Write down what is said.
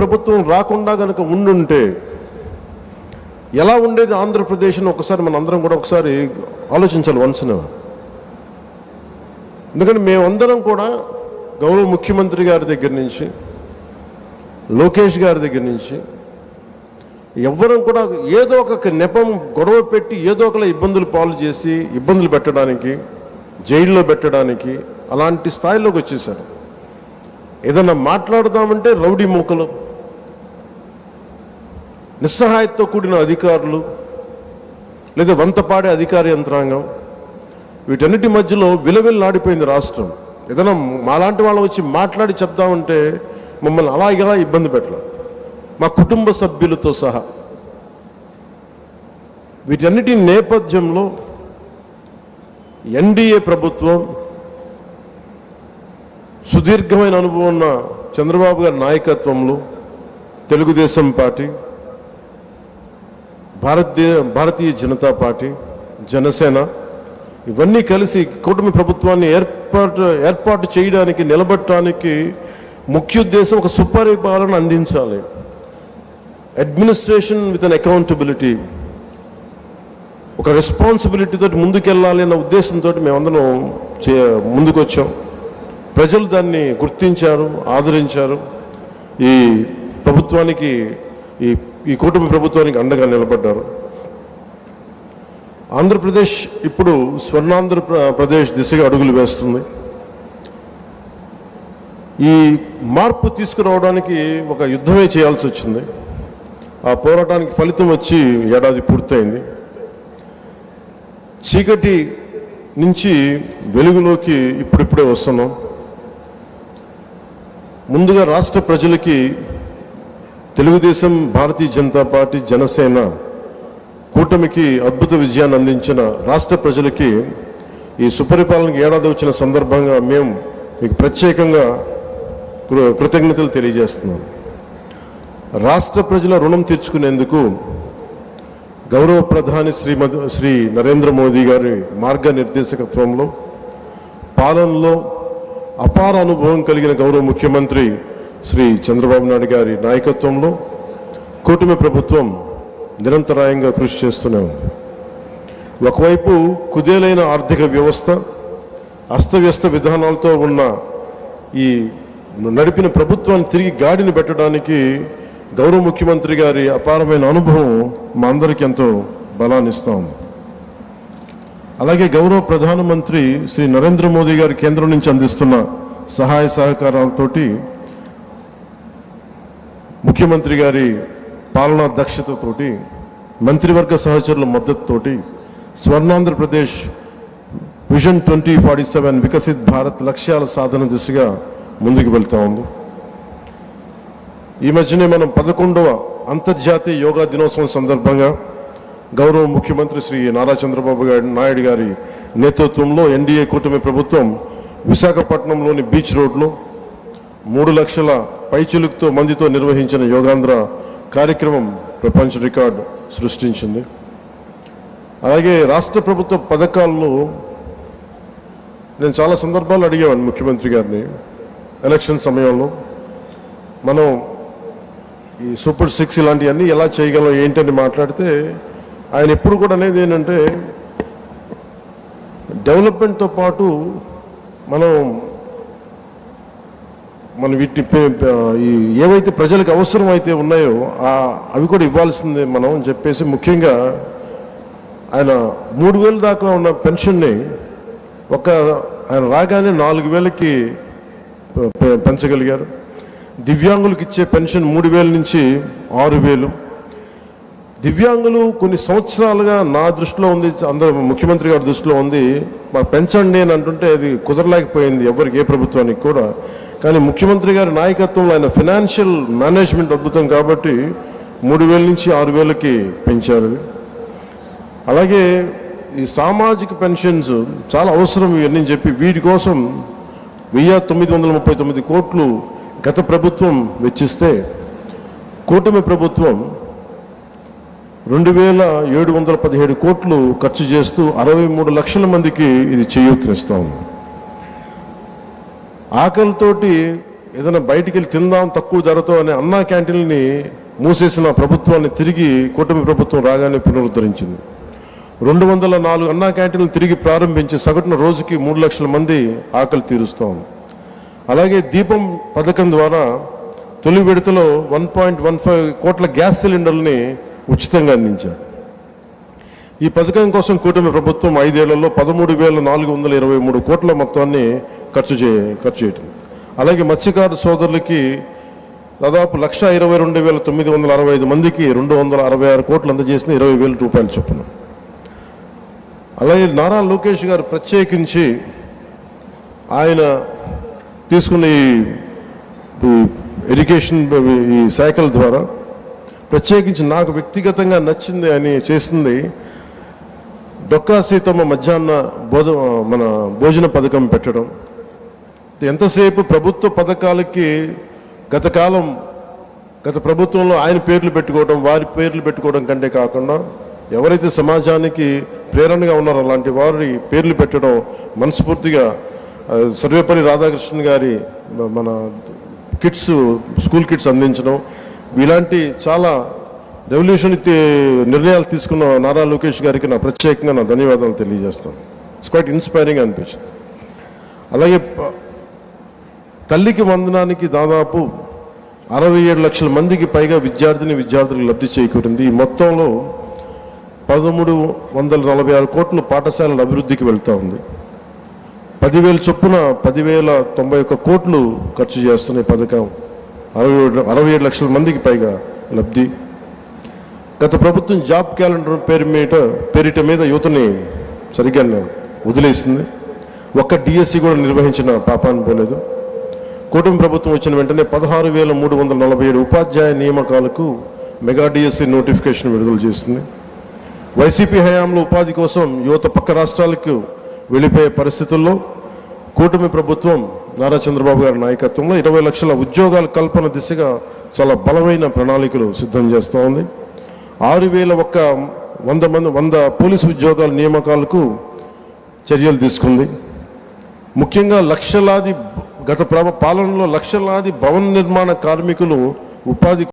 ప్రభుత్వం రాకుండా కనుక ఉండుంటే ఎలా ఉండేది ఆంధ్రప్రదేశ్ని ఒకసారి మన అందరం కూడా ఒకసారి ఆలోచించాలి వన్స్న. ఎందుకంటే మేమందరం కూడా గౌరవ ముఖ్యమంత్రి గారి దగ్గర నుంచి లోకేష్ గారి దగ్గర నుంచి ఎవ్వరం కూడా ఏదో ఒక నెపం గొడవ పెట్టి ఏదో ఒకలా ఇబ్బందులు పాలు చేసి ఇబ్బందులు పెట్టడానికి, జైల్లో పెట్టడానికి అలాంటి స్థాయిలోకి వచ్చేసారు. ఏదన్నా మాట్లాడదామంటే రౌడీ మూకలు, నిస్సహాయతతో కూడిన అధికారులు, లేదా వంతపాడే అధికార యంత్రాంగం, వీటన్నిటి మధ్యలో విలవిల్లాడిపోయింది రాష్ట్రం. ఏదైనా మాలాంటి వాళ్ళు వచ్చి మాట్లాడి చెప్దామంటే మమ్మల్ని అలా ఇలా ఇబ్బంది పెట్టాలి, మా కుటుంబ సభ్యులతో సహా. వీటన్నిటి నేపథ్యంలో ఎన్డీఏ ప్రభుత్వం, సుదీర్ఘమైన అనుభవం ఉన్న చంద్రబాబు గారి నాయకత్వంలో తెలుగుదేశం పార్టీ, భారతీయ జనతా పార్టీ, జనసేన ఇవన్నీ కలిసి కూటమి ప్రభుత్వాన్ని ఏర్పాటు చేయడానికి, నిలబెట్టడానికి ముఖ్య ఉద్దేశం ఒక సుపరిపాలన అందించాలి, అడ్మినిస్ట్రేషన్ విత్ అన్ అకౌంటబిలిటీ, ఒక రెస్పాన్సిబిలిటీ తోటి ముందుకెళ్ళాలి అన్న ఉద్దేశంతో మేమందరం ముందుకొచ్చాం. ప్రజలు దాన్ని గుర్తించారు, ఆదరించారు. ఈ ప్రభుత్వానికి, ఈ కూటమి ప్రభుత్వానికి అండగా నిలబడ్డారు. ఆంధ్రప్రదేశ్ ఇప్పుడు స్వర్ణాంధ్రప్రదేశ్ దిశగా అడుగులు వేస్తుంది. ఈ మార్పు తీసుకురావడానికి ఒక యుద్ధమే చేయాల్సి వచ్చింది. ఆ పోరాటానికి ఫలితం వచ్చి ఏడాది పూర్తయింది. చీకటి నుంచి వెలుగులోకి ఇప్పుడిప్పుడే వస్తున్నాం. ముందుగా రాష్ట్ర ప్రజలకి తెలుగుదేశం, భారతీయ జనతా పార్టీ, జనసేన కూటమికి అద్భుత విజయాన్ని అందించిన రాష్ట్ర ప్రజలకి ఈ సుపరిపాలనకి ఏడాది వచ్చిన సందర్భంగా మేము మీకు ప్రత్యేకంగా కృతజ్ఞతలు తెలియజేస్తున్నాం. రాష్ట్ర ప్రజల రుణం తీర్చుకునేందుకు గౌరవ ప్రధాని శ్రీ నరేంద్ర మోదీ గారి మార్గనిర్దేశకత్వంలో, పాలనలో అపార అనుభవం కలిగిన గౌరవ ముఖ్యమంత్రి శ్రీ చంద్రబాబు నాయుడు గారి నాయకత్వంలో కూటమి ప్రభుత్వం నిరంతరాయంగా కృషి చేస్తున్నాం. ఒకవైపు కుదేలైన ఆర్థిక వ్యవస్థ, అస్తవ్యస్త విధానాలతో ఉన్న ఈ నడిపిన ప్రభుత్వాన్ని తిరిగి గాడిని పెట్టడానికి గౌరవ ముఖ్యమంత్రి గారి అపారమైన అనుభవం మా అందరికీ ఎంతో బలాన్ని ఇస్తా ఉంది. అలాగే గౌరవ ప్రధానమంత్రి శ్రీ నరేంద్ర మోదీ గారి కేంద్రం నుంచి అందిస్తున్న సహాయ సహకారాలతోటి, ముఖ్యమంత్రి గారి పాలనా దక్షతతోటి, మంత్రివర్గ సహచరుల మద్దతుతోటి స్వర్ణాంధ్రప్రదేశ్ విజన్ 2047 వికసిత్ భారత్ లక్ష్యాల సాధన దిశగా ముందుకు వెళ్తూ ఉంది. ఈ మధ్యనే మనం 11వ అంతర్జాతీయ యోగా దినోత్సవం సందర్భంగా గౌరవ ముఖ్యమంత్రి శ్రీ నారా చంద్రబాబు నాయుడు గారి నేతృత్వంలో ఎన్డీఏ కూటమి ప్రభుత్వం విశాఖపట్నంలోని బీచ్ రోడ్లో 3 లక్షల పైచిలుకుతో మందితో నిర్వహించిన యోగాంధ్ర కార్యక్రమం ప్రపంచ రికార్డు సృష్టించింది. అలాగే రాష్ట్ర ప్రభుత్వ పథకాల్లో నేను చాలా సందర్భాలు అడిగేవాడిని ముఖ్యమంత్రి గారిని. ఎలక్షన్ సమయంలో మనం ఈ సూపర్ 6 ఇలాంటివన్నీ ఎలా చేయగలం ఏంటని మాట్లాడితే ఆయన ఎప్పుడు కూడా అనేది ఏంటంటే, డెవలప్మెంట్తో పాటు మనం వీటిని ఏవైతే ప్రజలకు అవసరం అయితే ఉన్నాయో అవి కూడా ఇవ్వాల్సిందే మనం అని చెప్పేసి, ముఖ్యంగా ఆయన 3,000 దాకా ఉన్న పెన్షన్ని ఆయన రాగానే 4,000కి పెంచగలిగారు. దివ్యాంగులకు ఇచ్చే పెన్షన్ 3,000 నుంచి 6,000. దివ్యాంగులు కొన్ని సంవత్సరాలుగా నా దృష్టిలో ఉంది, అందరూ ముఖ్యమంత్రి గారి దృష్టిలో ఉంది, మాకు పెంచండి అని అంటుంటే అది కుదరలేకపోయింది ఎవరికి, ఏ ప్రభుత్వానికి కూడా. కానీ ముఖ్యమంత్రి గారి నాయకత్వంలో ఆయన ఫైనాన్షియల్ మేనేజ్మెంట్ అద్భుతం కాబట్టి 3,000 నుంచి 6,000కి పెంచారు. అలాగే ఈ సామాజిక పెన్షన్స్ చాలా అవసరం ఇవన్నీ చెప్పి వీటి కోసం 1,939 కోట్లు గత ప్రభుత్వం వెచ్చిస్తే, కూటమి ప్రభుత్వం 2,717 కోట్లు ఖర్చు చేస్తూ 63 లక్షల మందికి ఇది చేయూతనిస్తాం. ఆకలితోటి ఏదైనా బయటికి వెళ్ళి తిందాం తక్కువ ధరతో అనే అన్నా క్యాంటీన్ని మూసేసిన ప్రభుత్వాన్ని తిరిగి కూటమి ప్రభుత్వం రాగానే పునరుద్ధరించింది. 204 అన్నా క్యాంటీన్లు తిరిగి ప్రారంభించి సగటున రోజుకి 3 లక్షల మంది ఆకలి తీరుస్తాం. అలాగే దీపం పథకం ద్వారా తొలి విడతలో 1.15 కోట్ల గ్యాస్ సిలిండర్లని ఉచితంగా అందించారు. ఈ పథకం కోసం కూటమి ప్రభుత్వం 5 ఏళ్లలో 13,423 కోట్ల మొత్తాన్ని ఖర్చు చేయటం. అలాగే మత్స్యకారు సోదరులకి దాదాపు 1,22,965 మందికి 266 కోట్లు అందజేసిన 20,000 రూపాయలు చొప్పున. అలాగే నారా లోకేష్ గారు ప్రత్యేకించి ఆయన తీసుకున్న ఈ ఇరిగేషన్ ఈ శాఖల ద్వారా ప్రత్యేకించి నాకు వ్యక్తిగతంగా నచ్చింది అని చేసింది డొక్కా సీతమ్మ మధ్యాహ్న భోజన పథకం పెట్టడం. ఎంతసేపు ప్రభుత్వ పథకాలకి గత ప్రభుత్వంలో ఆయన పేర్లు పెట్టుకోవడం, వారి పేర్లు పెట్టుకోవడం కంటే కాకుండా ఎవరైతే సమాజానికి ప్రేరణగా ఉన్నారో అలాంటి వారి పేర్లు పెట్టడం మనస్ఫూర్తిగా సర్వేపల్లి రాధాకృష్ణన్ గారి మన స్కూల్ కిట్స్ అందించడం, ఇలాంటి చాలా రెవల్యూషన్ నిర్ణయాలు తీసుకున్న నారా లోకేష్ గారికి నా ప్రత్యేకంగా నా ధన్యవాదాలు తెలియజేస్తాను. ఇట్స్ క్వైట్ ఇన్స్పైరింగ్ అనిపించింది. అలాగే తల్లికి వందనానికి దాదాపు 67 లక్షల మందికి పైగా విద్యార్థులకు లబ్ధి చేకూరింది. ఈ మొత్తంలో 1,346 కోట్లు పాఠశాలల అభివృద్ధికి వెళ్తూ ఉంది. 10,000 చొప్పున 10,091 కోట్లు ఖర్చు చేస్తున్న ఈ పథకం 67 లక్షల మందికి పైగా లబ్ధి. గత ప్రభుత్వం జాబ్ క్యాలెండర్ పేరిట మీద యువతని సరిగ్గా వదిలేసింది. ఒక్క డిఎస్సి కూడా నిర్వహించిన పాపాన్ని పోలేదు. కూటమి ప్రభుత్వం వచ్చిన వెంటనే 16,347 ఉపాధ్యాయ నియామకాలకు మెగా డిఎస్సి నోటిఫికేషన్ విడుదల చేసింది. వైసీపీ హయాంలో ఉపాధి కోసం యువత పక్క రాష్ట్రాలకు వెళ్ళిపోయే పరిస్థితుల్లో కూటమి ప్రభుత్వం నారా చంద్రబాబు గారి నాయకత్వంలో 20 లక్షల ఉద్యోగాల కల్పన దిశగా చాలా బలమైన ప్రణాళికలు సిద్ధం చేస్తూ ఉంది. 6,100 పోలీసు ఉద్యోగాల నియామకాలకు చర్యలు తీసుకుంది. ముఖ్యంగా గత పాలనలో లక్షలాది భవన నిర్మాణ కార్మికులు ఉపాధి